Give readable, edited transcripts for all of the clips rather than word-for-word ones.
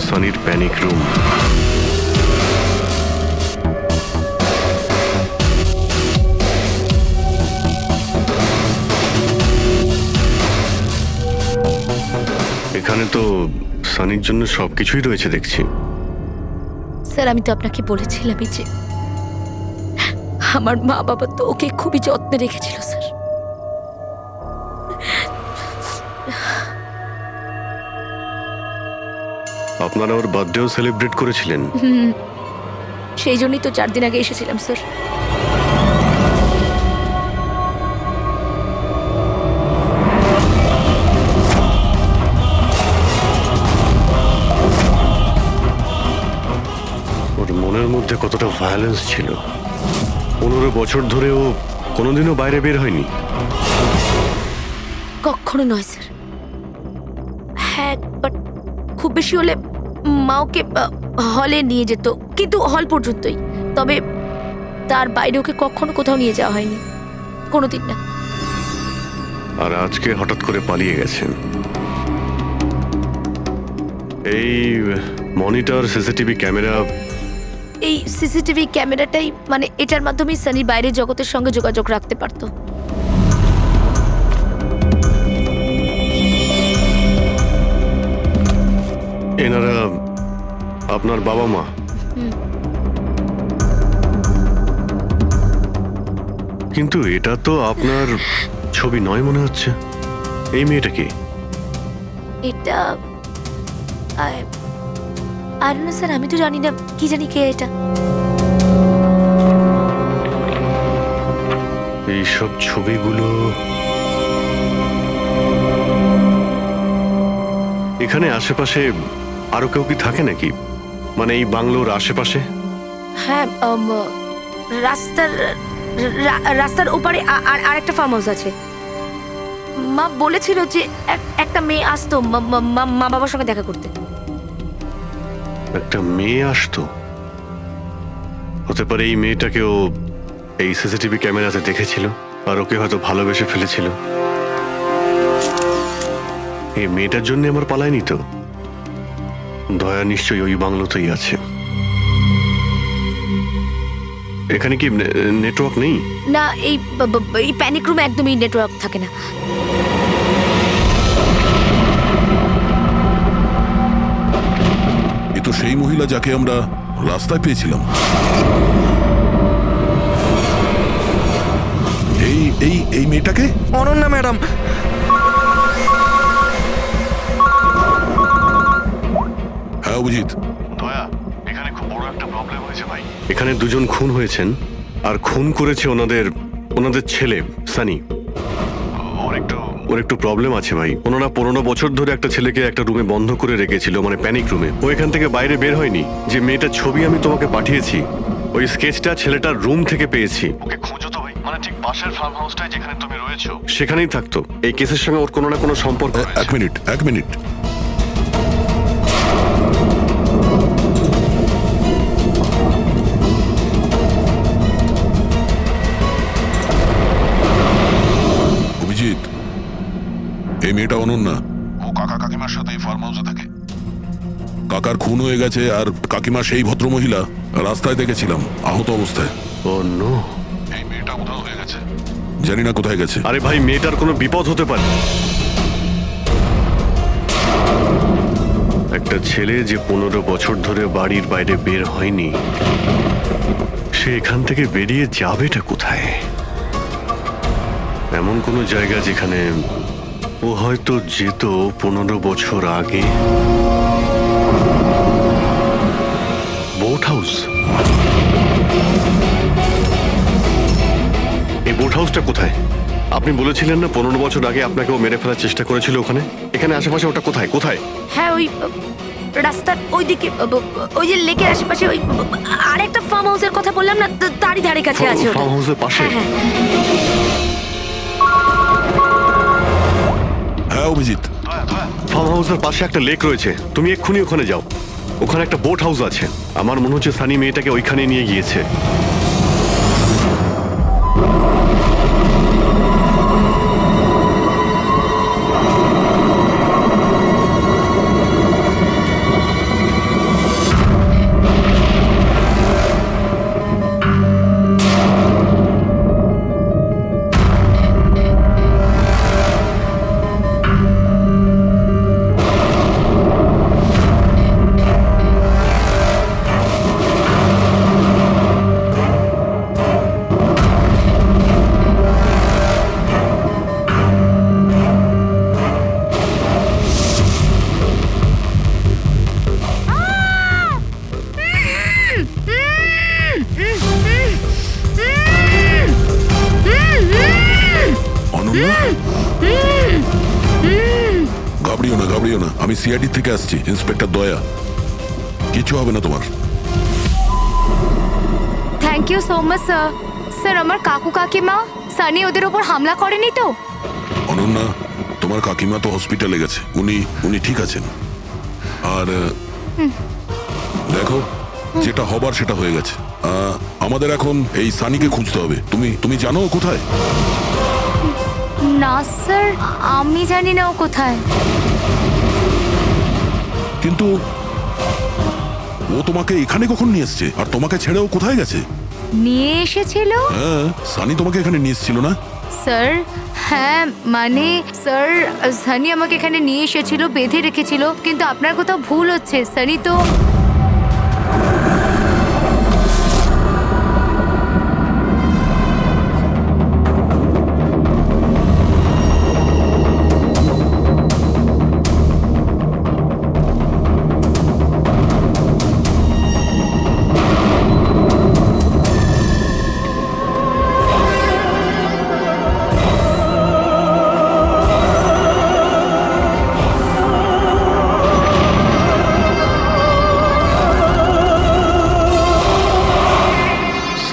সানির panic room. এখানে তো সানির জন্য সবকিছুই রয়েছে দেখছি। স্যার আমি তো আপনাকে বলেছিলামই যে আমার মা বাবা তো ওকে খুবই যত্নে রেখেছিল স্যার। আপনারা ওর বার্থডেও সেলিব্রেট করেছিলেন? সেই জন্যই তো 4 দিন আগে এসেছিলাম স্যার। ওর মনের মধ্যে কতটা ভায়োলেন্স ছিল। 15 বছর ধরে ও কোনোদিনও বাইরে বের হয়নি। কখনো নয় স্যার। হ্যাঁ বাট খুব বেশি হলে মা ওকে হলে নিয়ে যেত, কিন্তু হল পর্যন্তই। তবে তার বাইরে ওকে কখনো কোথাও নিয়ে যাওয়া হয়নি, কোনোদিন না। আর আজকে হঠাৎ করে পালিয়ে গেছেন। এই মনিটর, সিসিটিভি ক্যামেরা, এই সিসিটিভি ক্যামেরাটাই মানে এটার মাধ্যমেই সানি বাইরের জগতের সঙ্গে যোগাযোগ রাখতে পারতো। এনারা আপনার বাবা মা? কিন্তু এটা তো আপনার ছবি নয় মনে হচ্ছে। এই মেয়েটা কি? এটা আর না স্যার, আমি তো জানি না, কি জানি কে এটা। এইসব ছবিগুলো এখানে আশেপাশে আরো কেউ কি থাকে নাকি? মানে এই বাংলোর আশেপাশে? হ্যাঁ, রাস্তার ওপারে আর একটা ফার্ম হাউস আছে। মা বলেছিল যে একটা মেয়ে আসতো মা বাবার সঙ্গে দেখা করতে। একটা মেয়ে আসতো? হতে পারে এই মেয়েটাকেও এই সিসিটিভি ক্যামেরাতে দেখেছিল আর ওকে হয়তো ভালোবেসে ফেলেছিল। এই মেয়েটার জন্য আমার পালায়নি তো। দয়া নিশ্চয়ই ওই বাংলোতেই আছে। এখানে কি নেটওয়ার্ক নেই? না, এই প্যানিক রুমে একদমই নেটওয়ার্ক থাকে না। এ তো সেই মহিলা যাকে আমরা রাস্তায় পেয়েছিলাম। এই এই এই মেয়েটাকে? অনন্যা ম্যাডাম। হ্যাঁ অভিজিৎ। দয়া, এখানে খুব বড় একটা প্রবলেম হয়েছে ভাই। এখানে দুজন খুন হয়েছেন আর খুন করেছে ওনাদের ছেলে সানি। ওর একটু প্রবলেম আছে ভাই। ওনারা 15 বছর ধরে একটা ছেলেকে একটা রুমে বন্ধ করে রেখেছিল, মানে প্যানিক রুমে। ও এখান থেকে বাইরে বের হয়নি। যে মেয়েটার ছবি আমি তোমাকে পাঠিয়েছি, ওই স্কেচটা ছেলেটার রুম থেকে পেয়েছি। ওকে খুঁজো তো ভাই, মানে ঠিক পাশের ফার্ম হাউসটায় যেখানে তুমি রয়েছো সেখানেই থাকতো। এই কেসের সঙ্গে ওর কোনো না কোনো সম্পর্ক রয়েছে। এক মিনিট। অভিজিৎ, এই মেয়েটা অনন্যা। ও কাকা কাকিমার সাথে এই ফার্ম হাউসে থাকে। কাকার খুন হয়ে গেছে আর কাকিমা সেই ভদ্রমহিলা রাস্তায় দেখেছিলাম আহত অবস্থায়। ও নো। এই মেয়েটা উধাও হয়ে গেছে, জানি না কোথায় গেছে। আরে ভাই, মেয়েটার কোনো বিপদ হতে পারে। একটা ছেলে যে 15 বছর ধরে বাড়ির বাইরে বের হয়নি, সে এখান থেকে বেরিয়ে যাবেটা কোথায়? এমন কোনো জায়গা যেখানে ও হয়তো যেত 15 বছর আগে। Boat house. এই বোট হাউসটা কোথায়? আপনি বলেছিলেন না 15 বছর আগে আপনাকে ও মেরে ফেলার চেষ্টা করেছিল ওখানে। এখানে আশেপাশে ওটা কোথায় কোথায়? হ্যাঁ, ওই রাস্তার ওইদিকে, ওই যে লেকের আশেপাশে, ওই আরেকটা ফার্ম হাউসের কথা বললাম না, তারই ধারে কাছে আছে। ফার্ম হাউসের পাশে? হ্যাঁ। হ্যাঁ অভিজিৎ, ফার্ম হাউসের পাশে একটা লেক রয়েছে। তুমি এক্ষুনি ওখানে যাও। ওখানে একটা বোট হাউস আছে। আমার মনে হচ্ছে সানি মেয়েটাকে ওইখানে নিয়ে গিয়েছে। অনন্যা ঘাবড়িও না আমি সিআইডি থেকে আসছি, ইন্সপেক্টর দয়া। কিছু হবে না তোমার। Thank you so much sir. Sir আমার কাকু কাকিমা সানি ওদের উপর হামলা করেনি তো? অনন্যা, তোমার কাকিমা তো হসপিটালে গেছে, উনি ঠিক আছেন। আর দেখো, যেটা হবার সেটা হয়ে গেছে। আমাদের এখন এই সানিকে খুঁজতে হবে। তুমি জানো ও কোথায়? না স্যার, আমি জানি না ও কোথায়। কিন্তু ও তোমাকে এখানে কখন নিয়ে এসছে, আর তোমাকে ছেড়ে ও কোথায় গেছে? নিয়ে এসেছিল? হ্যাঁ, সানি তোমাকে এখানে নিয়ে এসেছিল না? স্যার হ্যাঁ, মানে স্যার সানি আমাকে এখানে নিয়ে এসেছিল, বেঁধে রেখেছিল। কিন্তু আপনার কোথাও ভুল হচ্ছে, সানি তো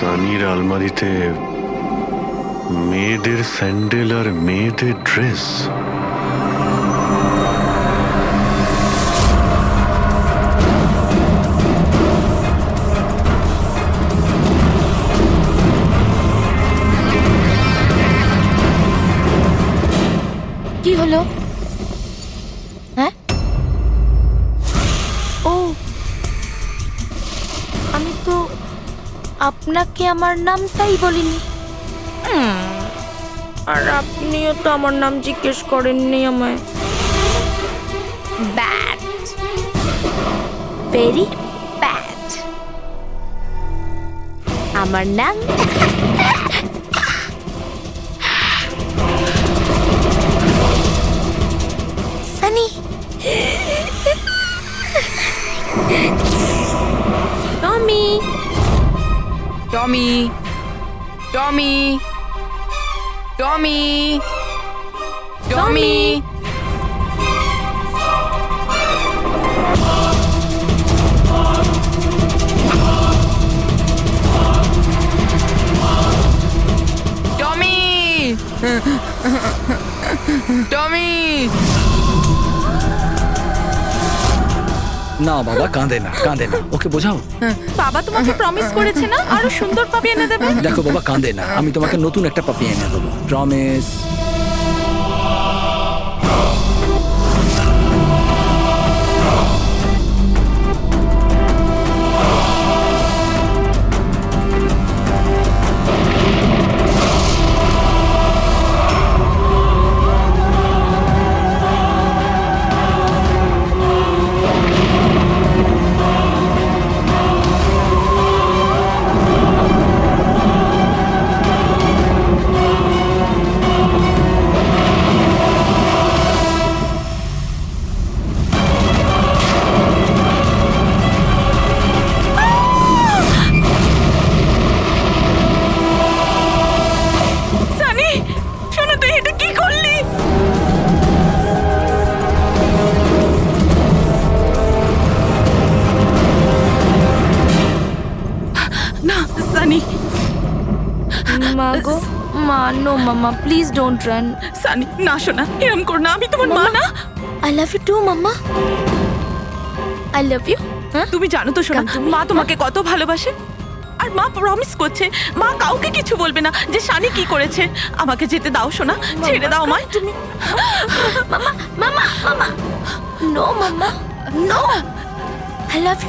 সানির আলমারিতে মেয়েদের স্যান্ডেল আর মেয়েদের ড্রেস। কি হলো? হ্যাঁ, ও আমি তো আপনাকে আমার নামটাই বলিনি। আর আপনিও তো আমার নাম জিজ্ঞেস করেননি আমায়। Bad, very bad. আমার নাম সানি। টমি, টমি, টমি, টমি, টমি। টমি, টমি। না বাবা, কাঁদে না, ওকে বোঝাও। বাবা তোমাকে প্রমিস করেছে না আরো সুন্দর পাপি এনে দেবে? দেখো বাবা, কাঁদে না, আমি তোমাকে নতুন একটা পাপি এনে দেবো, প্রমিস। সানি, শোনো, তুই এটা কি করলি? না সানি, মা গো, মা, নো মামা, প্লিজ ডোন্ট রান। সানি না, শোনা, এরম কর না, আমি তোমার মা না। I love you too mamma, I love you. হ্যাঁ, তুমি জানো তো শোনা, তুমি- মা তোমাকে কত ভালোবাসে। আর মা প্রমিস করছে মা কাউকে কিছু বলবে না যে সানি কি করেছে। আমাকে যেতে দাও শোনা, ছেড়ে দাও আমায়। তুমি মামা, মামা, মামা, নো মামা, no, I love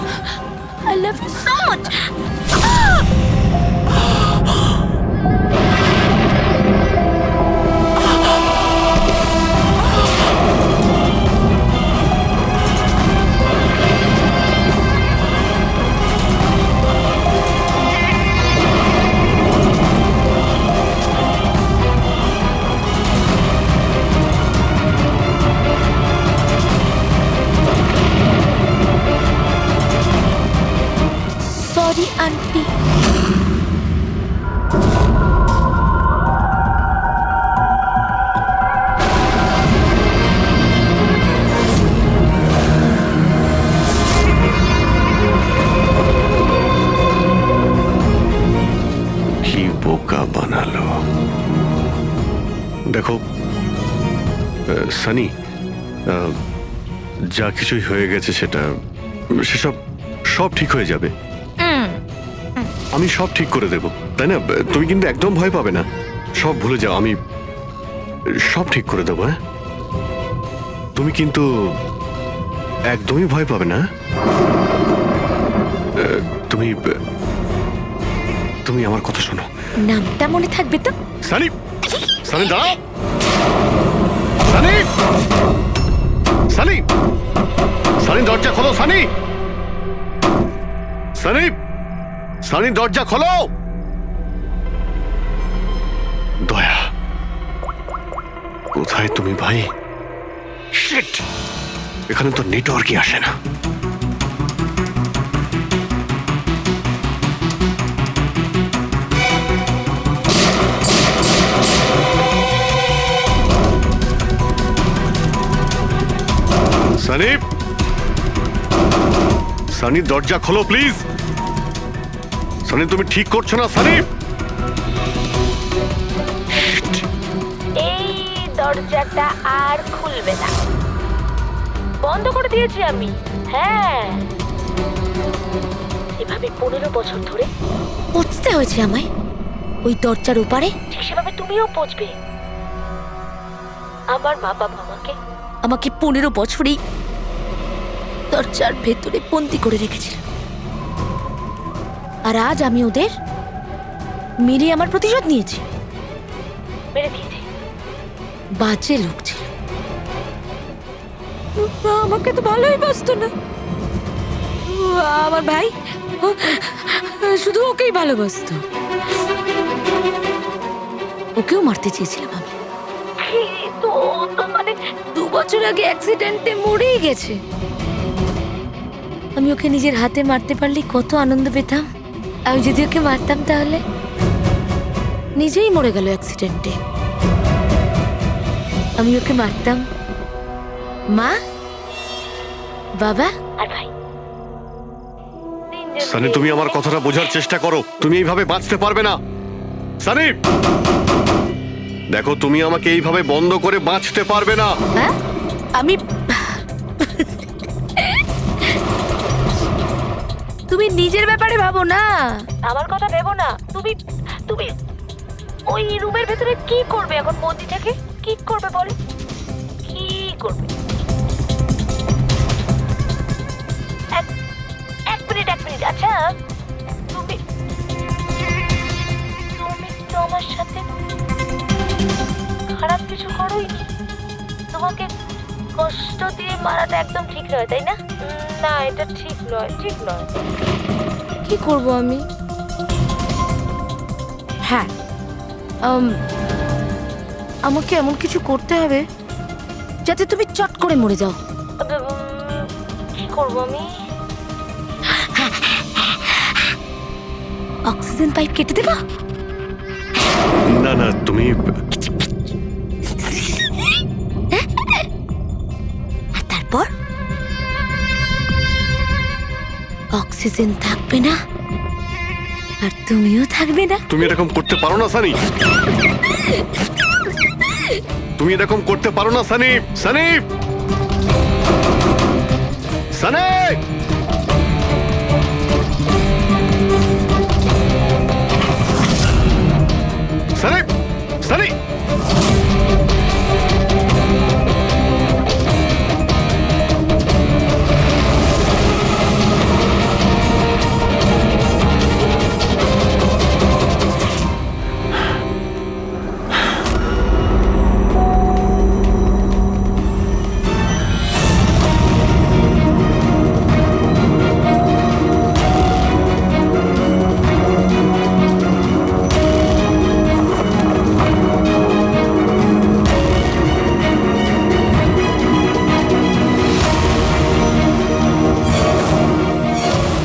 you so much. Sorry aunty. দেখো সানি, যা কিছুই হয়ে গেছে সেসব সব ঠিক হয়ে যাবে। আমি সব ঠিক করে দেব, তাই না? তুমি কিন্তু একদম ভয় পাবে না, সব ভুলে যাও, আমি সব ঠিক করে দেবো। হ্যাঁ, তুমি কিন্তু একদমই ভয় পাবে না। তুমি তুমি আমার কথা শোনো। নামটা মনে থাকবে তো? সানি, সানি দাঁড়াও। সানি, সানি, সানি দরজা খোলো। সানি, সানি, সানি দরজা খোলো। দয়া, কোথায় তুমি ভাই? শিট, এখানে তো নেটওয়ার্কই আসে না। সানি, সানি দরজা খোলো প্লিজ। সানি, তুমি ঠিক করছো না সানি। এই দরজাটা আর খুলবে না, বন্ধ করে দিয়েছি আমি। হ্যাঁ, এভাবে 15 বছর ধরে পচতে হয়েছে আমায় ওই দরজার ওপারে, ঠিক সেভাবে তুমিও পচবে। আমার মা বাবা আমাকে 15 বছরই দরজার ভেতরে বন্দি করে রেখেছিল, আর আজ আমি ওদের মেরে আমার প্রতিশোধ নিয়েছি। মেরে দিয়েছি, বাজে লোক ছিল। আমাকে তো ভালোই বাসতো না, আমার ভাই শুধু ওকেই ভালোবাসতো। ওকেও মারতে চেয়েছিলাম আমি, কিন্তু ও তো মানে 2 বছর আগে অ্যাক্সিডেন্টে মরেই গেছে। আমি ওকে নিজের হাতে মারতে পারলে কত আনন্দ পেতাম। আমি যদি ওকে মারতাম তাহলে নিজেই মরে গেল অ্যাক্সিডেন্টে। আমি ওকে মারতাম, মা, বাবা আর ভাই। সানি, তুমি আমার কথাটা বোঝার চেষ্টা করো। তুমি এইভাবে বাঁচতে পারবে না সানি। দেখো, তুমি আমাকে এইভাবে বন্ধ করে বাঁচতে পারবে না। হ্যাঁ, আমি তুমি নিজের ব্যাপারে ভাবো না, আমার কথা ভেবো না। তুমি তুমি ওই রুমের ভেতরে কি করবে এখন? বন্দি থেকে কি করবে বলো? কি করবে? এক মিনিট। আচ্ছা, তুমি তো আমার সাথে খারাপ কিছু করোইনি। তোমাকে কষ্ট দিয়ে মারাটা একদম ঠিক নয়, তাই না? না, এটা ঠিক নয়। কি করব আমি? হ্যাঁ, আমাকে এমন কিছু করতে হবে যাতে তুমি চট করে মরে যাও। কি করব আমি? অক্সিজেন পাইপ কেটে দেবা? না না, তুমি আর তারপর অক্সিজেন থাকবে না, আর তুমিও থাকবে না। তুমি এরকম করতে পারো না সানি। তুমি এরকম করতে পারো না সানি। সানি, সানি, সানি, সানি।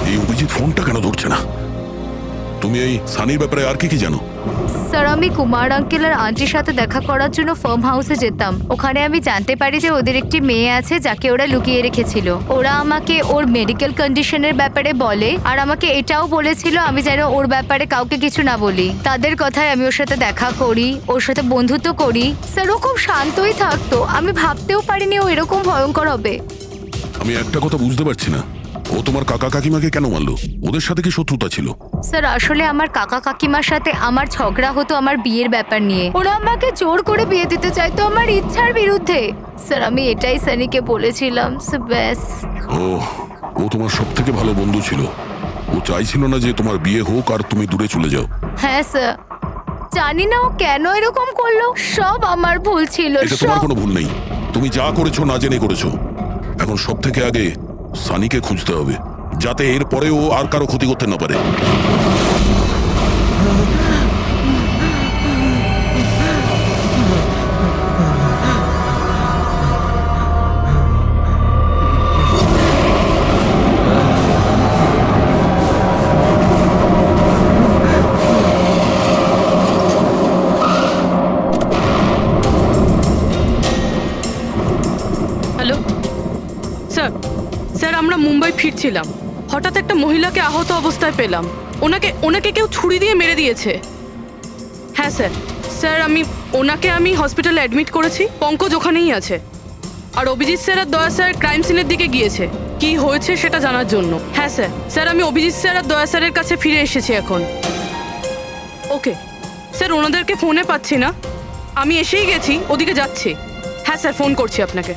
এই অভিজিৎ ফোনটা কেন ধরছে না? তুমি এই সানির ব্যাপারে আর কি কি জানো? স্যার আমি কুমার আঙ্কেল আর আন্টির সাথে দেখা করার জন্য ফার্ম হাউসে যেতাম। ওখানে আমি জানতে পারি যে ওদের একটি মেয়ে আছে যাকে ওরা লুকিয়ে রেখেছিল। ওরা আমাকে ওর মেডিকেল কন্ডিশনের ব্যাপারে বলে আর আমাকে এটাও বলেছিল আমি যেন ওর ব্যাপারে কাউকে কিছু না বলি। তাদের কথায় আমি ওর সাথে দেখা করি, ওর সাথে বন্ধুত্ব করি। স্যার ও খুব শান্তই থাকতো, আমি ভাবতেও পারিনি ও এরকম ভয়ঙ্কর হবে। আমি একটা কথা বুঝতে পারছি না, ও তোমার কাকা কাকিমাকে কেন মারলো? ওদের সাথে কি শত্রুতা ছিল? স্যার আসলে আমার কাকা কাকিমার সাথে আমার ঝগড়া হতো আমার বিয়ের ব্যাপার নিয়ে। ওরা আমাকে জোর করে বিয়ে দিতে চাইতো আমার ইচ্ছার বিরুদ্ধে। স্যার আমি এটাই সানিকে বলেছিলাম। ব্যাস। ও তোমার সব থেকে ভালো বন্ধু ছিল। ও চাইছিল না যে তোমার বিয়ে হোক আর তুমি দূরে চলে যাও। হ্যাঁ স্যার, জানি না ও কেন এরকম করলো। সব আমার ভুল ছিল। এটা তোমার কোনো ভুল নেই, তুমি যা করেছো না জেনে করেছো। এখন সব থেকে আগে সানিকে খুঁজতে হবে, যাতে এর পরে ও আর কারো ক্ষতি করতে না পারে। হ্যালো স্যার, স্যার আমরা মুম্বাই ফিরছিলাম, হঠাৎ একটা মহিলাকে আহত অবস্থায় পেলাম। ওনাকে কেউ ছুরি দিয়ে মেরে দিয়েছে। হ্যাঁ স্যার, স্যার ওনাকে হসপিটালে অ্যাডমিট করেছি। পঙ্কজ ওখানেই আছে। আর অভিজিৎ স্যার আর দয়া স্যার ক্রাইম সিনের দিকে গিয়েছে কি হয়েছে সেটা জানার জন্য। হ্যাঁ স্যার, স্যার আমি অভিজিৎ স্যার আর দয়া স্যারের কাছে ফিরে এসেছি এখন। ওকে স্যার, ওনাদেরকে ফোনে পাচ্ছি না, আমি এসেই গেছি, ওদিকে যাচ্ছি। হ্যাঁ স্যার, ফোন করছি আপনাকে।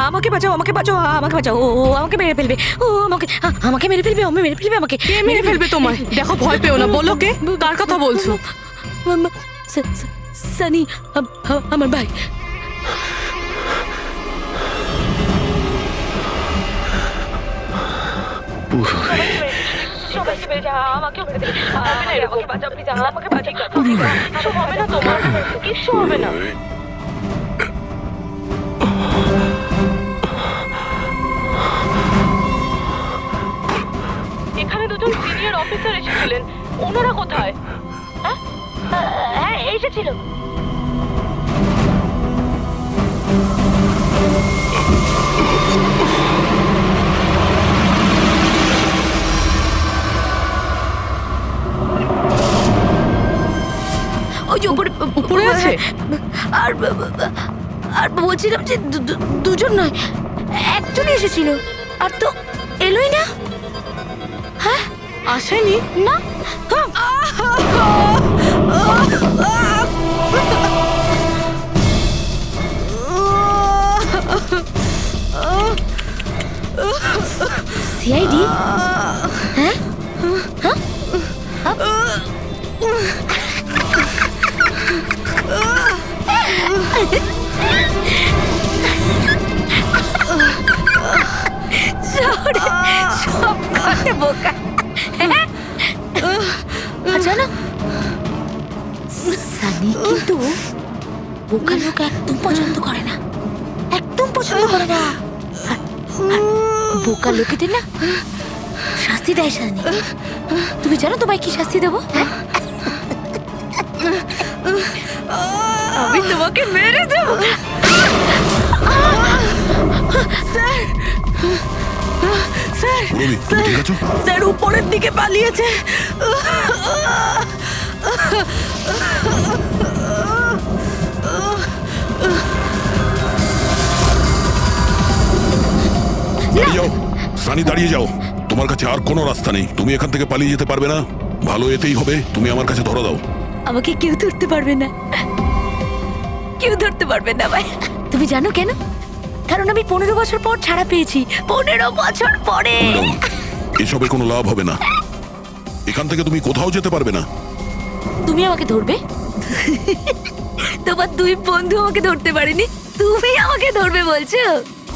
আমাকে বাঁচাও, আমাকে বাঁচাও, আমাকে বাঁচাও। ও আমাকে মেরে ফেলবে, ও আমাকে মেরে ফেলবে, মেরে ফেলবে আমাকে। কে মেরে ফেলবে তোমায়? দেখো, ভয় পেও না, বলো কে, কার কথা বলছো? সানি, আমার ভাই। এখানে দুজন সিনিয়র অফিসার এসেছিলেন, ওনারা কোথায়? হ্যাঁ এসেছিল। ওই যে উপরে আছে। আর বলছিলাম যে দুজন নয়, একজনই এসেছিল। আর তো এলোই না। আসেনি? না। সিআইডি? হ্যাঁ? সব কটা বোকা। জানো সানি কিন্তু বোকা লোক একদম পছন্দ করে না, একদম পছন্দ করে না। আর বোকা লোকেদের না শাস্তি দেয় সানি। তুমি জানো তোমায় কি শাস্তি দেবো? আমি তোমাকে মেরে দেবো। পুরবি, তুমি ঠিক আছো? স্যার উপরের দিকে পালিয়েছে। দাঁড়িয়ে যাও সানি, দাঁড়িয়ে যাও। তোমার কাছে আর কোনো রাস্তা নেই, তুমি এখান থেকে পালিয়ে যেতে পারবে না। ভালো এতেই হবে, তুমি আমার কাছে ধরা দাও। আমাকে কেউ ধরতে পারবে না, কেউ ধরতে পারবে না ভাই। তুমি জানো কেন? কারণ আমি 15 বছর পর ছাড়া পেয়েছি। 15 বছর পরে। এসবে কোনো লাভ হবে না, এখান থেকে তুমি কোথাও যেতে পারবে না। তুমি আমাকে ধরবে? তোমার দুই বন্ধু আমাকে ধরতে পারেনি, তুমি আমাকে ধরবে বলছো?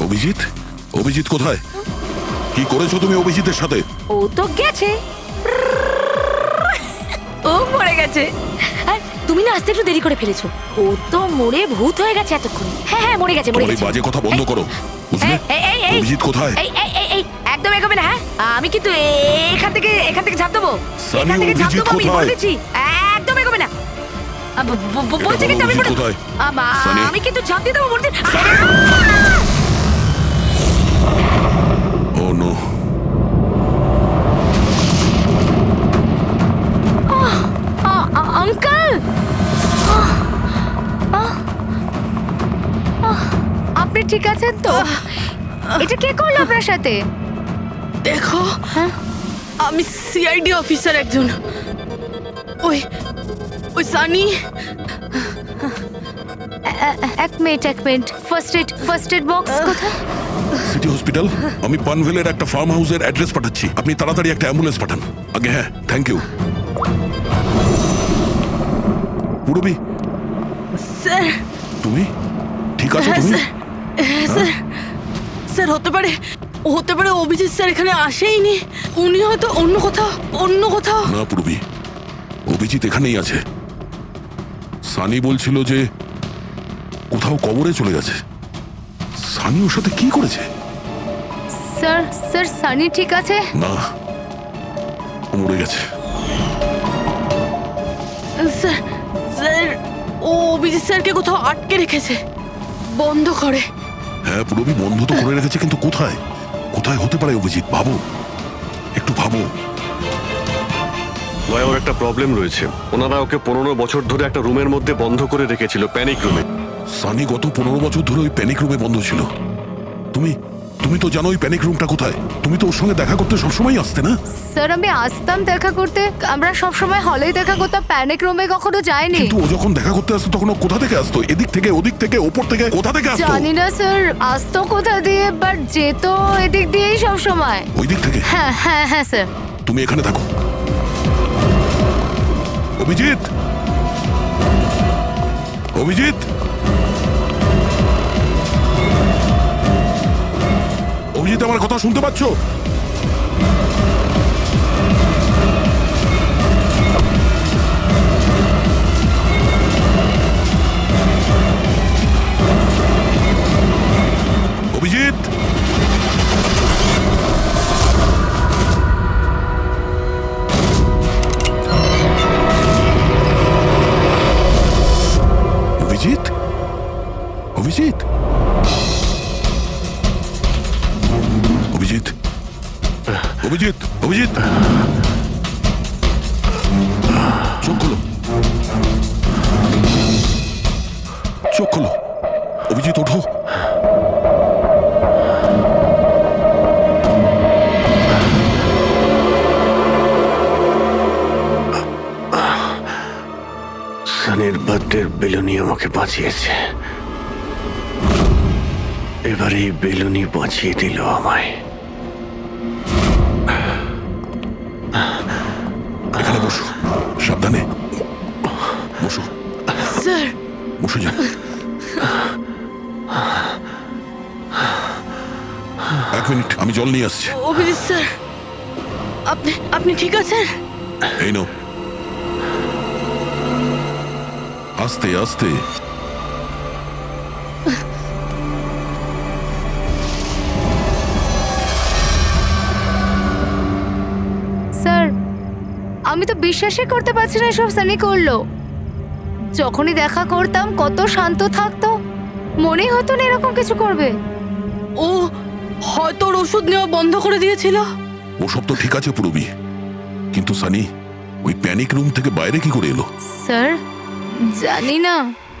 অভিজিৎ, অভিজিৎ কোথায়? কি করেছো তুমি অভিজিতের সাথে? ও তো গেছে, ও মরে গেছে। আর তুমি না আসতে একটু দেরি করে ফেলেছো। ও তো মরে ভূত হয়ে গেছে এতক্ষণ। হ্যাঁ হ্যাঁ মরে গেছে, মরে তোমার এই গেছে। বাজে কথা বন্ধ করো, বুঝলে? অভিজিৎ কোথায়? এই একদম এগোবে না। হ্যাঁ আমি কিন্তু এখান থেকে ঝাঁপ দেবো, সানি, এখান থেকে ঝাঁপ অভিজিৎ দেবো। আমি কোথায়? বলেছি একদম এগোবে না। বলছি কিন্তু আমি অভিজিৎ কোথায়? সানি। আমি কিন্তু ঝাঁপ দিয়ে দেবো বলছি। ও নো, আঙ্কেল, আপনি ঠিক আছেন তো? এটা কে করলো আপনার সাথে? দেখো, হ্যাঁ? আমি সিআইডি অফিসার একজন। ওই ওই সানি। এক মিনিট, ফার্স্ট এড বক্স কোথায়? City hospital. আমি পানভেলের একটা ফার্ম হাউসের অ্যাড্রেস পাঠাচ্ছি, আপনি তাড়াতাড়ি একটা অ্যাম্বুলেন্স পাঠান। আগে হ্যাঁ, থ্যাংক ইউ। Purabi, sir. তুমি ঠিক আছো? তুমি হ্যাঁ স্যার, স্যার হতে পারে অভিজিৎ স্যার এখানে আসেইনি। উনি হয়তো অন্য কোথাও। না পুরবি, অভিজিৎ এখানেই আছে। সানি বলছিল যে কোথাও কবরে চলে গেছে। সানি ওর সাথে কি করেছে? স্যার সানি ঠিক আছে? না, ও মরে গেছে। স্যার ও অভিজিৎ স্যারকে কোথাও আটকে রেখেছে, বন্ধ করে। হ্যাঁ পুরবি, বন্ধ তো করে রেখেছে, কিন্তু কোথায়? কোথায় হতে পারে অভিজিৎ? ভাবো, একটু ভাবো। ভাই ওর একটা প্রবলেম রয়েছে। ওনারা ওকে 15 বছর ধরে একটা রুমের মধ্যে বন্ধ করে রেখেছিল, প্যানিক রুমে। সানি গত 15 বছর ধরে ওই প্যানিক রুমে বন্ধ ছিল। তুমি তো জানো ওই প্যানিক রুমটা কোথায়। তুমি তো ওর সঙ্গে দেখা করতে সবসময় আসতে না? স্যার আমি আসতাম দেখা করতে, আমরা সব সময় হলেই দেখা করতাম, প্যানিক রুমে কখনো যাইনি। কিন্তু ও যখন দেখা করতে আসতো তখন ও কোথা থেকে আসতো? এদিক থেকে, ওদিক থেকে, ওপর থেকে, কোথা থেকে আসতো? জানি না স্যার, আসতো কোথা দিয়ে, বাট যেত এদিক দিয়েই সব সময়। ওই দিক থেকে? হ্যাঁ স্যার। তুমি এখানে থাকো। অভিজিৎ, অভিজিৎ, অভিজিৎ আমার কথা শুনতে পাচ্ছো? অভিজিৎ, অভিজিৎ, অভিজিৎ, অভিজিৎ, অভিজিৎ, অভিজিৎ, চোখ খোলো, চোখ খোলো। অভিজিৎ ওঠো। সানির বার্থডের বেলুনি আমাকে বাঁচিয়েছে, এবার এই বেলুনি বাঁচিয়ে দিল আমায়। এখানে বসো, সাবধানে বসো, স্যার বসে যাও। এক মিনিট, আমি জল নিয়ে আসছি। অভিজিৎ স্যার, আপনি আপনি ঠিক আছেন? এই নাও, আস্তে আস্তে। স্যার, আমি তো বিশ্বাসই করতে পারছি না সব সানি করলো। যখনই দেখা করতাম কত শান্ত থাকতো, মনেই হতো না এরকম কিছু করবে। ও হয়তো ওর ওষুধ নেওয়া বন্ধ করে দিয়েছিল। ওসব তো ঠিক আছে পুরবি, কিন্তু সানি ওই প্যানিক রুম থেকে বাইরে কি করে এলো? স্যার, জানি না।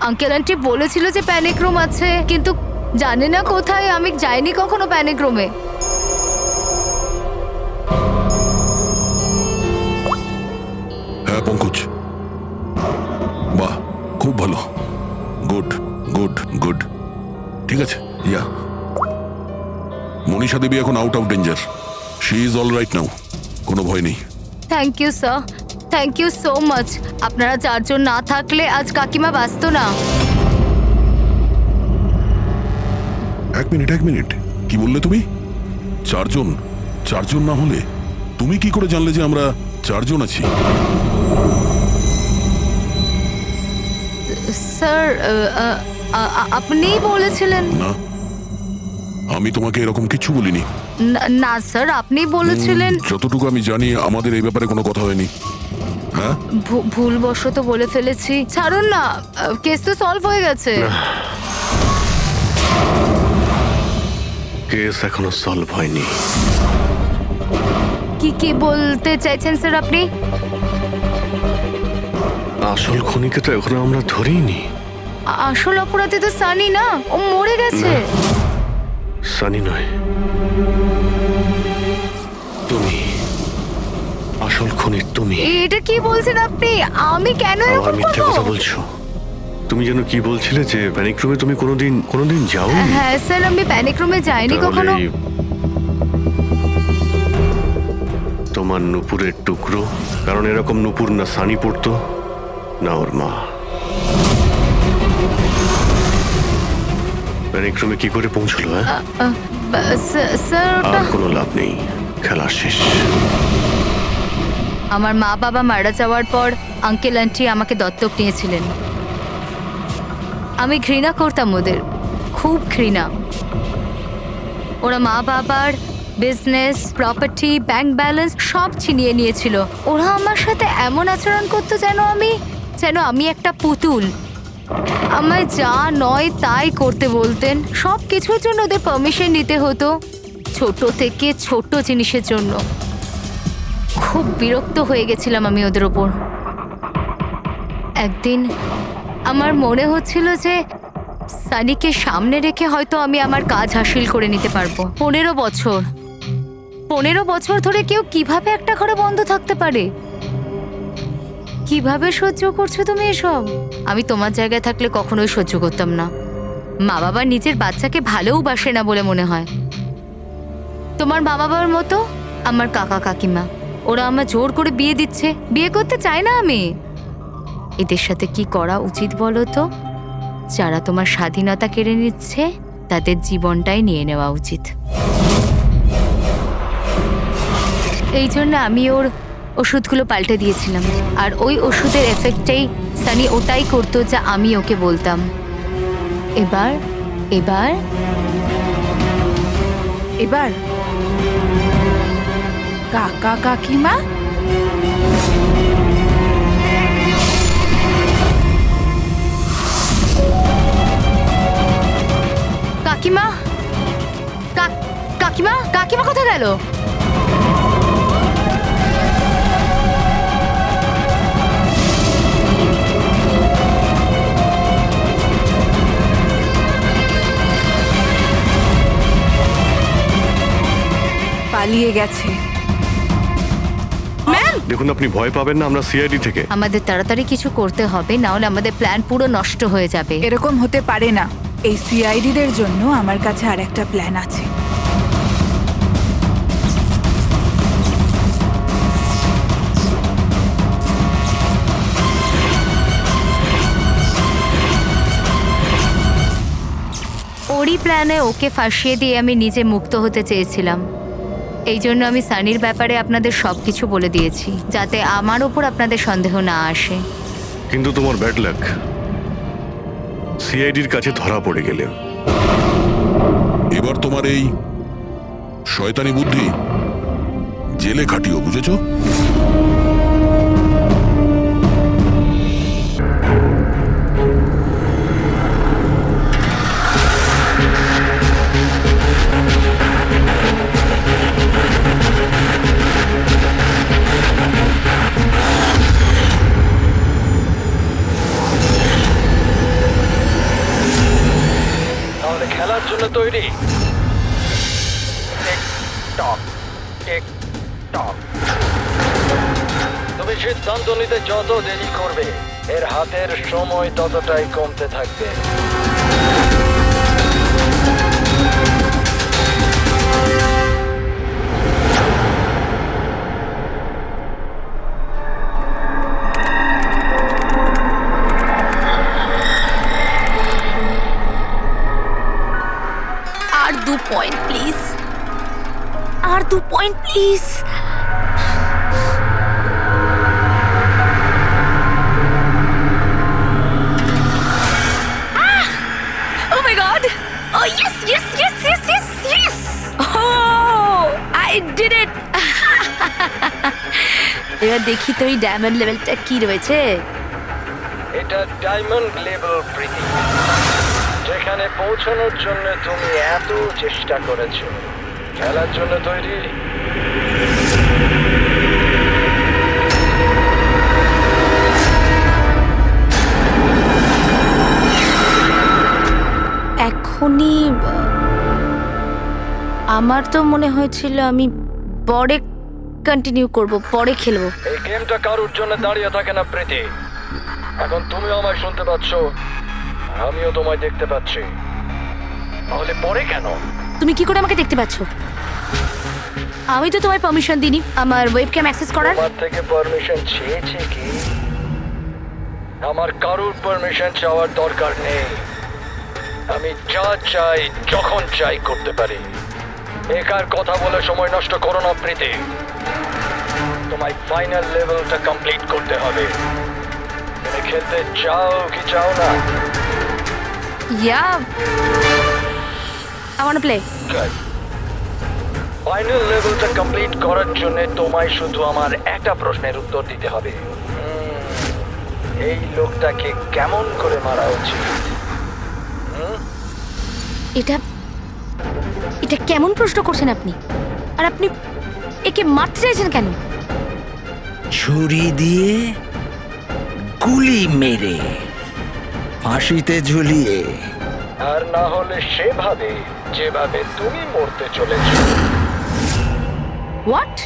আঙ্কেল আন্টি বলেছিল যে প্যানিক রুম আছে, কিন্তু জানি না কোথায়। আমি যাইনি কখনো প্যানিক রুমে। হ্যাঁ পঙ্কজ, বাহ, খুব ভালো, গুড গুড গুড। ঠিক আছে, ইয়া, মনীষা দেবী এখন out of danger, she is all right now, কোনো ভয় নেই। Thank you sir, thank you so much. আপনারা চারজন না থাকলে আজ কাকিমা বাঁচতো না। এক মিনিট, কি বললে তুমি? চারজন? চারজন না হলে তুমি কি করে জানলে যে আমরা চারজন আছি? স্যার, আপনিই বলেছিলেন। না, আমি তোমাকে এরকম কিছু বলিনি। না স্যার, আপনি বলেছিলেন। যতটুকু আমি জানি আমাদের এই ব্যাপারে কোনো কথা হয়নি। হ্যাঁ, ভুলবশত বলে ফেলেছি, ছাড়ুন না, কেস তো সলভ হয়ে গেছে। কেস এখনো সলভ হয়নি। কি বলতে চাইছেন স্যার আপনি? আসল খুনিকে তো এখনো আমরা ধরিনি। আসল অপরাধী তো সানি না, ও মরে গেছে। সানি নয়, তুমি আসল খুনি। তুমি এটা কি বলছেন আপনি? আমি কেন আবার এরকম মিথ্যে কথা করব? বলছো। তুমি যেন কি বলছিলে যে প্যানিক রুমে তুমি কোনোদিন যাওনি। হ্যাঁ স্যার, আমি প্যানিক রুমে যাইনি কখনো। তাহলে তোমার নুপুরের টুকরো, কারণ এরকম নুপুর না সানি পড়তো না ওর মা। প্যানিক রুমে কি করে পৌঁছলো? হ্যাঁ, স্যার, আর ওটা কোনো লাভ নেই, খেলা শেষ। আমার মা বাবা মারা যাওয়ার পর আঙ্কেল আন্টি আমাকে দত্তক নিয়েছিলেন। আমি ঘৃণা করতাম ওদের, খুব ঘৃণা। ওরা মা বাবার বিজনেস, প্রপার্টি, ব্যাংক ব্যালেন্স সব ছিনিয়ে নিয়েছিল। ওরা আমার সাথে এমন আচরণ করতো যেন আমি একটা পুতুল। আমায় যা নয় তাই করতে বলতেন। সব কিছুর জন্য ওদের পারমিশন নিতে হতো, ছোট থেকে ছোট জিনিসের জন্য। খুব বিরক্ত হয়ে গেছিলাম আমি ওদের ওপর। একদিন আমার মনে হচ্ছিল যে সানিকে সামনে রেখে হয়তো আমি আমার কাজ হাসিল করে নিতে পারবো। 15 বছর ধরে কেউ কিভাবে একটা ঘরে বন্ধ থাকতে পারে? কিভাবে সহ্য করছো তুমি এসব? আমি তোমার জায়গায় থাকলে কখনোই সহ্য করতাম না। মা বাবা নিজের বাচ্চাকে ভালোবাসে না বলে মনে হয়। তোমার মা বাবার মতো আমার কাকা কাকিমা, ওরা আমার জোর করে বিয়ে দিচ্ছে। বিয়ে করতে চাই না আমি। এদের সাথে কি করা উচিত বলো তো? যারা তোমার স্বাধীনতা কেড়ে নিচ্ছে তাদের জীবনটাই নিয়ে নেওয়া উচিত। এই জন্য আমি ওর ওষুধগুলো পাল্টে দিয়েছিলাম, আর ওই ওষুধের এফেক্টেই সানি ওটাই করতো যা আমি ওকে বলতাম। এবার এবার এবার কাকা কাকিমা কাকিমা, কাকিমা, কাকিমা কোথায় গেল? পালিয়ে গেছে। ম্যাম দেখুন, আপনি ভয় পাবেন না, আমরা সিআইডি থেকে। আমাদের তাড়াতাড়ি কিছু করতে হবে, না হলে আমাদের প্ল্যান পুরো নষ্ট হয়ে যাবে। এরকম হতে পারে না। এই সিআইডিদের জন্য আমার কাছে আর একটা প্ল্যান আছে। ওরই প্ল্যানে ওকে ফাঁসিয়ে দিয়ে আমি নিজে মুক্ত হতে চেয়েছিলাম। এই জন্য আমি সানির ব্যাপারে আপনাদের সবকিছু বলে দিয়েছি, যাতে আমার ওপর আপনাদের সন্দেহ না আসে। কিন্তু তোমার ব্যাড লাক, সিআইডির কাছে ধরা পড়ে গেলে। এবার তোমার এই শয়তানি বুদ্ধি জেলে খাটিও, বুঝেছো? তাহলে খেলার জন্য তৈরি? টিক টক, টিক টক। তুমি সিদ্ধান্ত নিতে যত দেরি করবে, এর হাতের সময় ততটাই কমতে থাকবে। আর 2 পয়েন্ট প্লিজ, আর 2 point please. Oh my god! Oh yes, yes, yes, yes, yes, yes! Oh, I did it! এবার দেখি তো এই ডায়মন্ড লেভেলটা কি রয়েছে। এটা ডায়মন্ড লেভেল প্রীতি, যেখানে পৌঁছানোর জন্য তুমি এত চেষ্টা করেছো। খেলার জন্য তৈরি? এখনই আমার তো মনে হয়েছিল আমি পরে কন্টিনিউ করব, পরে খেলবো। এই গেমটা কারোর জন্য দাঁড়িয়ে থাকে না প্রীতি। এখন তুমিও আমায় শুনতে পাচ্ছ, আমিও তোমায় দেখতে পাচ্ছি। তাহলে পরে কেন? তুমি কি করে আমাকে দেখতে পাচ্ছ? আমি তো তোমায় পারমিশন দিইনি আমার ওয়েবক্যাম অ্যাক্সেস করার। তোমার থেকে পারমিশন চেয়েছে কি? আমার কারোর পারমিশন চাওয়ার দরকার নেই। আমি যা চাই যখন চাই করতে পারি। বেকার কথা বলে সময় নষ্ট করো না প্রীতি। তোমায় ফাইনাল লেভেলটা কমপ্লিট করতে হবে। তুমি খেলতে চাও কি চাও না? Yeah, I want to play. Final লেভেলটা কমপ্লিট করার জন্য তোমায় শুধু আমার একটা প্রশ্নের উত্তর দিতে হবে। এই লোকটাকে কেমন করে মারা উচিত? এটা এটা কেমন প্রশ্ন করছেন আপনি? আর আপনি একে মারতে চাইছেন কেন? ছুরি দিয়ে, গুলি মেরে, ফাঁসিতে ঝুলিয়ে। আর না হলে সেভাবে যেভাবে তুমি মরতে চলেছো। হোয়াট?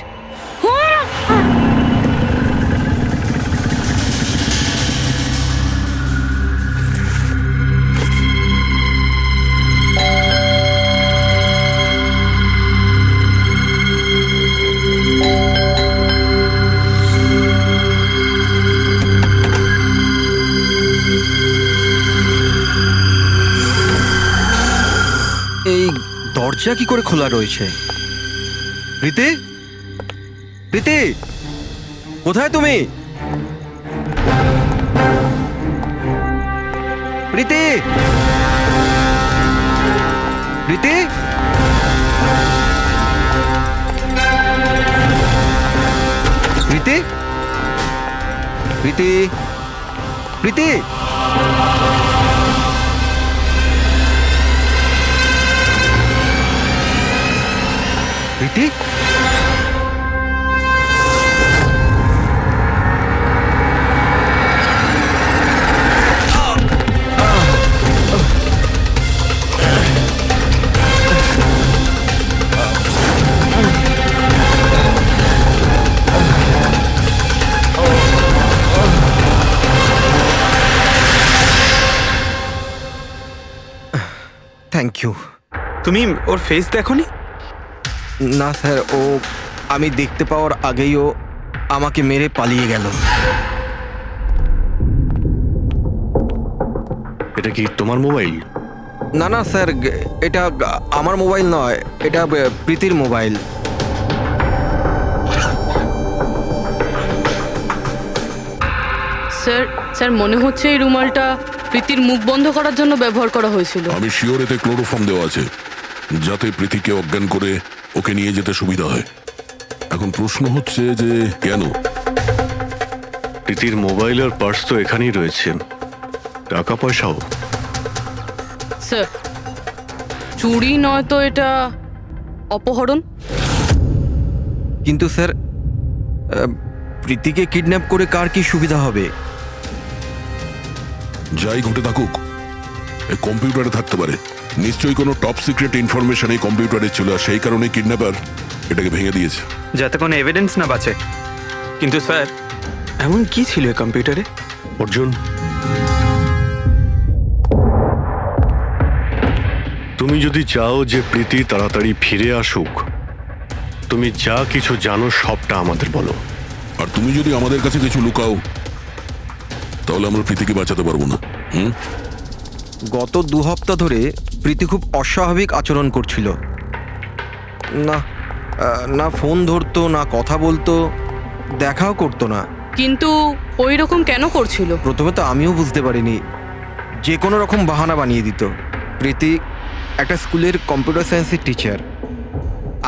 এই দরজা কি করে খোলা রয়েছে? প্রীতি, প্রীতি, কোথায় তুমি? প্রীতি, প্রীতি, প্রীতি, প্রীতি, প্রীতি। প্রীতি, থ্যাংক ইউ। তুমি ওর ফেস দেখোনি? না স্যার, ও আমি দেখতে পাওয়ার আগেই ও আমাকে মেরে পালিয়ে গেল। এটা কি তোমার মোবাইল? না না স্যার, এটা আমার মোবাইল নয়, এটা প্রীতির মোবাইল। স্যার স্যার মনে হচ্ছে এই রুমালটা প্রীতির মুখ বন্ধ করার জন্য ব্যবহার করা হয়েছিল। আমি শিওর এতে ক্লোরোফর্ম দেওয়া আছে, যাতে প্রীতিকে অজ্ঞান করে ওকে নিয়ে যেতে সুবিধা হয়। এখন প্রশ্ন হচ্ছে যে কেন? প্রীতির মোবাইল আর পার্স তো এখানেই রয়েছে, টাকা পয়সাও। স্যার চুরি নয় তো এটা অপহরণ। কিন্তু স্যার, প্রীতিকে কিডন্যাপ করে কার কি সুবিধা হবে? যাই ঘটে থাকুক, এই কম্পিউটারে থাকতে পারে। নিশ্চয়ই কোনো টপ সিক্রেট ইনফরমেশন এই কম্পিউটারে ছিল, আর সেই কারণে কিডন্যাপার এটাকে ভেঙে দিয়েছে। যাতে কোনো এভিডেন্স না বাঁচে। কিন্তু স্যার, এমন কি ছিল এই কম্পিউটারে? অর্জুন, তুমি যদি চাও যে প্রীতি তাড়াতাড়ি ফিরে আসুক, তুমি যা কিছু জানো সবটা আমাদের বলো। আর তুমি যদি আমাদের কাছে কিছু লুকাও, তাহলে আমরা প্রীতিকে বাঁচাতে পারবো না। গত 2 সপ্তাহ ধরে প্রীতি খুব অস্বাভাবিক আচরণ করছিল। না না ফোন ধরতো, না কথা বলতো, দেখাও করতো না। কিন্তু ওই রকম কেন করছিল? প্রথমে তো আমিও বুঝতে পারিনি, যে কোনো রকম বাহানা বানিয়ে দিত। প্রীতি একটা স্কুলের কম্পিউটার সায়েন্সের টিচার।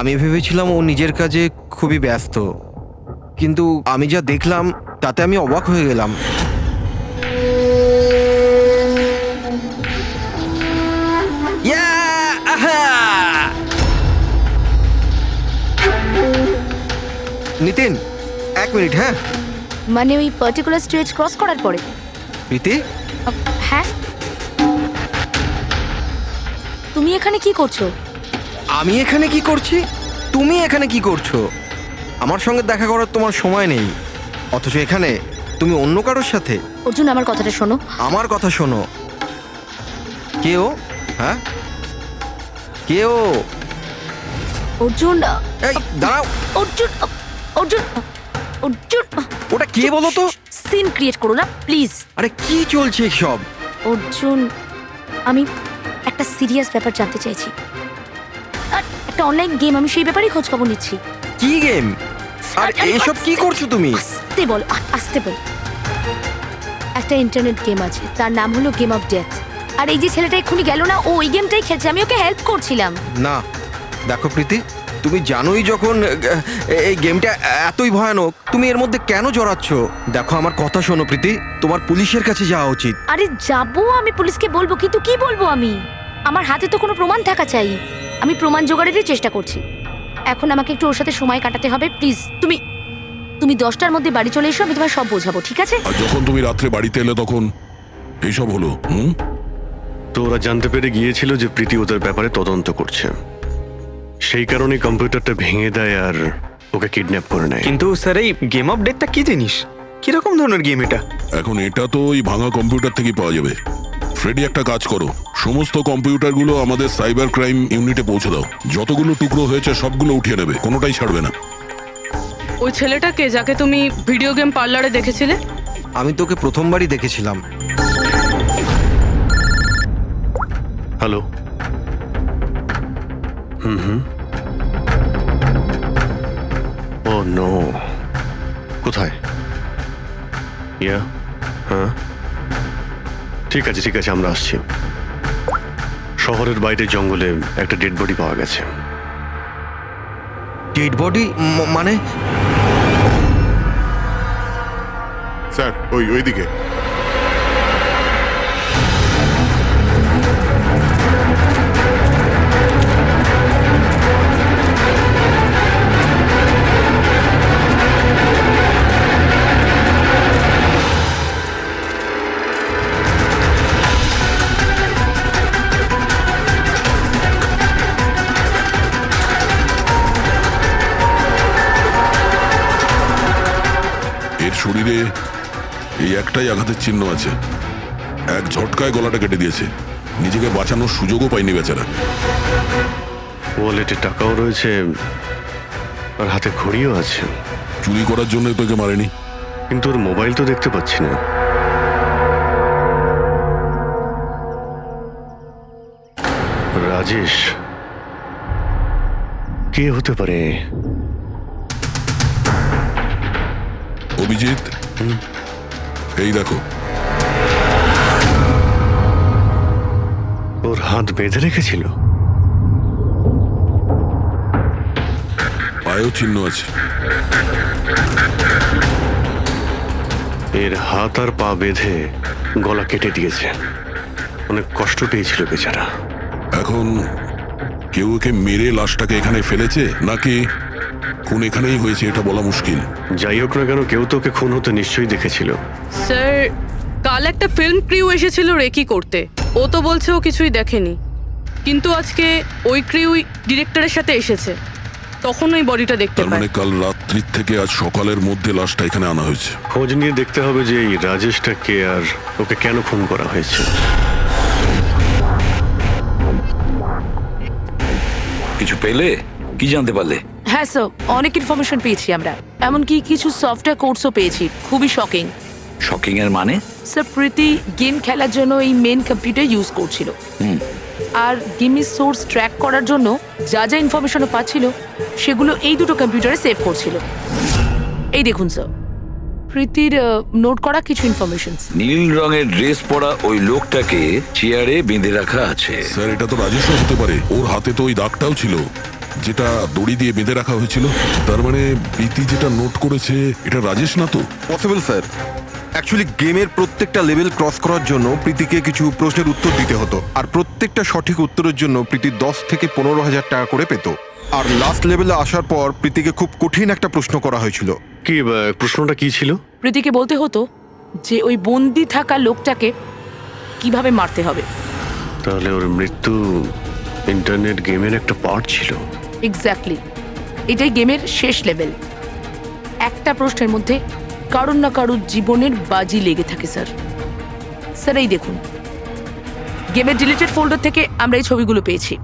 আমি ভেবেছিলাম ও নিজের কাজে খুবই ব্যস্ত, কিন্তু আমি যা দেখলাম তাতে আমি অবাক হয়ে গেলাম। নিতিন, 1 মিনিট। হ্যাঁ মানে ওই পার্টিকুলার স্টেজ ক্রস করার পরে? প্রীতি, হ্যাঁ, তুমি এখানে কি করছো? আমি এখানে কি করছি? তুমি এখানে কি করছো? আমার সঙ্গে দেখা করার তোমার সময় নেই, অথচ এখানে তুমি অন্য কারোর সাথে। অর্জুন, আমার কথাটা শোনো। আমার কথা শোনো। কে ও? হ্যাঁ, কে ও? অর্জুন, এই দাঁড়াও। অর্জুন, অর্জুন, অর্জুন, ওটা কে বলো তো? সিন ক্রিয়েট করো না প্লিজ। আরে কি চলছে সব? অর্জুন, আমি একটা সিরিয়াস ব্যাপার জানতে চাইছি। আর একটা অনলাইন গেম, আমি সেই ব্যাপারেই খোঁজ খবর নিচ্ছি। কি গেম? আর এসব কি করছো তুমি? আস্তে বল, আস্তে বল। একটা ইন্টারনেট গেম আছে, তার নাম হলো গেম অফ ডেথ। আর এই যে ছেলেটা এক্ষুনি গেল না, ও ওই গেমটাই খেলছে, আমি ওকে হেল্প করছিলাম। না দেখো প্রীতি, তুমি জানোই যখন এই গেমটা এতই ভয়ানক, তুমি এর মধ্যে কেন জড়াচ্ছ? দেখো আমার কথা শোনো প্রীতি, তোমার পুলিশের কাছে যাওয়া উচিত। আরে যাবো, আমি পুলিশকে বলবো, কিন্তু কি বলবো আমি? আমার হাতে তো কোনো প্রমাণ থাকা চাই। আমি প্রমাণ জোগাড়েরই চেষ্টা করছি। এখন আমাকে একটু ওর সাথে সময় কাটাতে হবে। প্লিজ তুমি 10টার মধ্যে বাড়ি চলে এসো, আমি তোমায় সব বোঝাবো, ঠিক আছে? আর যখন তুমি রাত্রে বাড়িতে এলে তখন এইসব হলো। তো ওরা জানতে পেরে গিয়েছিল যে প্রীতি ওদের ব্যাপারে তদন্ত করছে, সেই কারণে কম্পিউটারটা ভেঙে দেয় আর ওকে কিডন্যাপ করে নেয়। কিন্তু স্যার, এই গেম অফ ডেথটা কি জিনিস? কিরকম ধরনের গেম এটা? এখন এটা তো ওই ভাঙা কম্পিউটার থেকে পাওয়া যাবে। ফ্রেডি, একটা কাজ করো, সমস্ত কম্পিউটারগুলো আমাদের সাইবার ক্রাইম ইউনিটে পৌঁছে দাও। যতগুলো টুকরো হয়েছে সবগুলো উঠিয়ে নেবে, কোনোটাই ছাড়বে না। ওই ছেলেটাকে যাকে তুমি ভিডিও গেম পার্লারে দেখেছিলে? আমি তোকে প্রথমবারই দেখেছিলাম। হ্যালো। ও নো, কোথায়? ইয়া, হ্যাঁ ঠিক আছে, আমরা আসছি। শহরের বাইরে জঙ্গলে একটা ডেড বডি পাওয়া গেছে। ডেড বডি মানে? স্যার, ওইদিকে। এর শরীরে এই একটাই আঘাতের চিহ্ন আছে, এক ঝটকায় গলাটা কেটে দিয়েছে। নিজেকে বাঁচানোর সুযোগও পায়নি বেচারা। ওয়ালেটে টাকাও রয়েছে আর হাতে ঘড়িও আছে, চুরি করার জন্য তোকে মারেনি। কিন্তু ওর মোবাইল তো দেখতে পাচ্ছি না। রাজেশ কে হতে পারে? অভিজিৎ, এই দেখো, ওর হাত বেঁধে রেখেছিল। পায়েও চিহ্ন আছে। এর হাত আর পা বেঁধে গলা কেটে দিয়েছে। অনেক কষ্ট পেয়েছিল বেচারা। এখন কেউ একে মেরে লাশটাকে এখানে ফেলেছে নাকি খুন এখানেই হয়েছে এটা বলা মুশকিল। যাই হোক না কেন, কেউ তোকে খুন হতে নিশ্চয়ই দেখেছিল। স্যার, কাল একটা ফিল্ম ক্রিউ এসেছিল রেকি করতে। ও তো বলছে ও কিছুই দেখেনি, কিন্তু আজকে ওই ক্রিউ ডিরেক্টরের সাথে এসেছে, তখন ওই বডিটা দেখতে তার পায়। মানে কাল রাত্রির থেকে আজ সকালের মধ্যে লাশটা এখানে আনা হয়েছে। খোঁজ নিয়ে দেখতে হবে যে এই রাজেশটা কে আর ওকে কেন খুন করা হয়েছে। কিছু পেলে? কি জানতে পারলে? হ্যাঁ স্যার, অনেক ইনফরমেশন পেয়েছি আমরা, এমনকি কিছু সফটওয়্যার কোর্সও পেয়েছি। খুবই শকিং। শকিং এর মানে? স্যার, প্রীতি গেম খেলার জন্য এই মেন কম্পিউটার ইউজ করছিল, আর গেমের সোর্স ট্র্যাক করার জন্য যা যা ইনফরমেশনও পাচ্ছিল সেগুলো এই দুটো কম্পিউটারে সেভ করছিল। এই দেখুন স্যার, প্রীতির নোট করা কিছু ইনফরমেশন। নীল রঙের ড্রেস পরা ওই লোকটাকে চেয়ারে বেঁধে রাখা আছে। স্যার, এটা তো রাজেশও হতে পারে। ওর হাতে তো ওই দাগটাও ছিল যেটা দড়ি দিয়ে বেঁধে রাখা হয়েছিল। তার মানে প্রীতি যেটা নোট করেছে এটা রাজেশ না তো? Possible sir. অ্যাকচুয়ালি গেমের প্রত্যেকটা লেভেল ক্রস করার জন্য প্রীতিকে কিছু প্রশ্নের উত্তর দিতে হতো, আর প্রত্যেকটা সঠিক উত্তরের জন্য প্রীতি 10 থেকে 15,000 টাকা করে পেত। আর লাস্ট লেভেলে আসার পর প্রীতিকে খুব কঠিন একটা প্রশ্ন করা হয়েছিল। কি প্রশ্নটা কি ছিল? প্রীতিকে বলতে হতো যে ওই বন্দি থাকা লোকটাকে কিভাবে মারতে হবে। তাহলে ওর মৃত্যু ইন্টারনেট গেমের একটা পার্ট ছিল। এক্স্যাক্টলি, এটাই গেমের শেষ লেভেল। একটা প্রশ্নের মধ্যে কারুর না কারুর জীবনের বাজি লেগে থাকে স্যার। স্যার, এই দেখুন, গেমের ডিলিটেড ফোল্ডার থেকে আমরা এই ছবিগুলো পেয়েছি।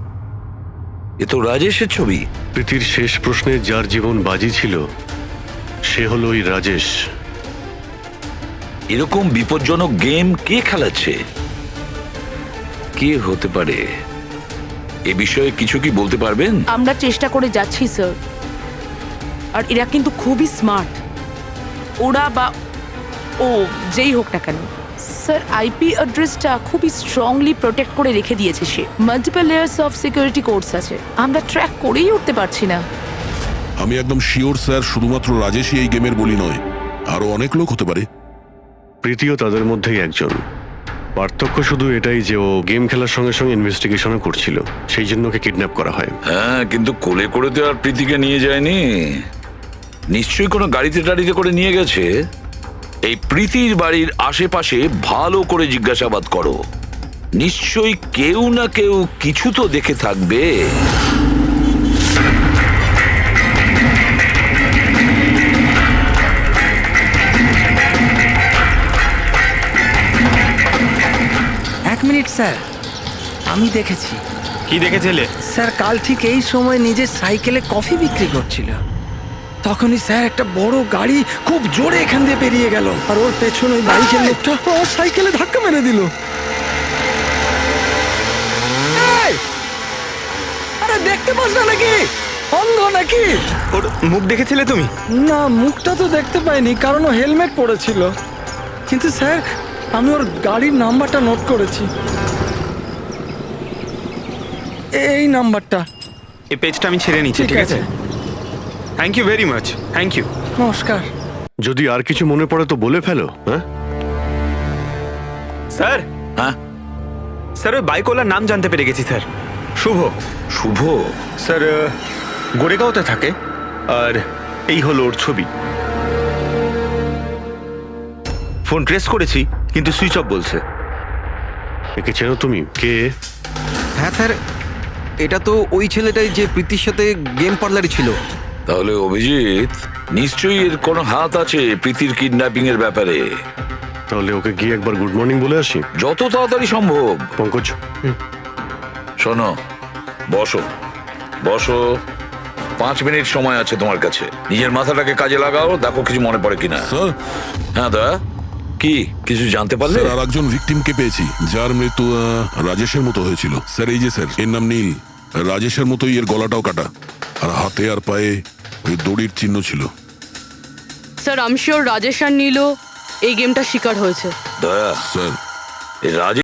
এ তো রাজেশের ছবি। প্রীতির শেষ প্রশ্নে যার জীবন বাজি ছিল সে হলো ওই রাজেশ। এরকম বিপজ্জনক গেম কে খেলাচ্ছে? কে হতে পারে? এ বিষয়ে কিছু কি বলতে পারবেন? আমরা চেষ্টা করে যাচ্ছি স্যার, আর এরা কিন্তু খুবই স্মার্ট। ওরা বা ও যেই হোক না কেন স্যার, আইপি অ্যাড্রেসটা খুবই স্ট্রংলি প্রোটেক্ট করে রেখে দিয়েছে সে। Multiple layers of security codes আছে, আমরা ট্র্যাক করেই উঠতে পারছি না। আমি একদম শিওর স্যার, শুধুমাত্র রাজেশই এই গেমের বলি নয়, আরো অনেক লোক হতে পারে। প্রীতিও তাদের মধ্যেই একজন। পার্থক্য শুধু এটাই যে ও গেম খেলার সঙ্গে সঙ্গে ইনভেস্টিগেশনও করছিল, সেই জন্য ওকে কিডন্যাপ করা হয়। হ্যাঁ, কিন্তু কোলে করে তো আর প্রীতিকে নিয়ে যায়নি। নিশ্চয়ই কোনো গাড়িতে টাড়িতে করে নিয়ে গেছে। এই প্রীতির বাড়ির আশেপাশে ভালো করে জিজ্ঞাসাবাদ করো, নিশ্চয়ই কেউ না কেউ কিছু তো দেখে থাকবে। এক মিনিট স্যার, আমি দেখেছি। কি দেখেছিলে? স্যার, কাল ঠিক এই সময় নিজের সাইকেলে কফি বিক্রি করছিল। তখনই স্যার একটা বড় গাড়ি খুব জোরে এখান দিয়ে পেরিয়ে গেল, আর ওর পেছনে ওই বাইকের লোকটা ওর সাইকেলে ধাক্কা মেরে দিল। এই! আরে দেখতে পাস না নাকি? অন্ধ নাকি? ওর মুখ দেখেছিলে তুমি? না, মুখটা তো দেখতে পাইনি, কারণ ও হেলমেট পরেছিল। কিন্তু স্যার, আমি ওর গাড়ির নাম্বারটা নোট করেছি। এই নাম্বারটা। এই পেজটা আমি ছেড়ে নিচ্ছি, ঠিক আছে? Thank you very much. Thank you. নমস্কার। যদি আর কিছু মনে পড়ে তো বলে ফেলো। হ্যাঁ স্যার। হ্যাঁ স্যার, ওই বাইকওয়ালার নাম জানতে পেরে গেছি স্যার। শুভ। শুভ? স্যার, গোরেগাঁওতে থাকে, আর এই হলো ওর ছবি। ফোন ট্রেস করেছি কিন্তু সুইচ অফ বলছে। একে চেনো তুমি? কে? হ্যাঁ স্যার, এটা তো ওই ছেলেটাই যে প্রীতির সাথে গেম পার্লারে ছিল। তাহলে অভিজিৎ, নিশ্চয়ই এর কোনো হাত আছে প্রীতির কিডন্যাপিং এর ব্যাপারে। তাহলে ওকে গিয়ে একবার গুড মর্নিং বলে আসি। যত তাড়াতাড়ি সম্ভব। পঙ্কজ, শোনো, বসো বসো, 5 মিনিট সময় আছে তোমার কাছে। নিজের মাথাটাকে কাজে লাগাও, দেখো কিছু মনে পড়ে কিনা। স্যার, হ্যাঁ দা, কি কিছু জানতে পারলে? স্যার, আর একজন ভিকটিমকে পেয়েছি যার মৃত্যু রাজেশের মতো হয়েছিল। স্যার, এই যে স্যার, এর নাম নীল। রাজেশের মতোই এর গলাটাও কাটা, আর হাতে আর পায়ে ওই দড়ির চিহ্ন ছিল। স্যার আমি শিওর রাজেশ আর নীলও এই গেমটা শিকার হয়েছে। দয়া, স্যার, এই রাজেশ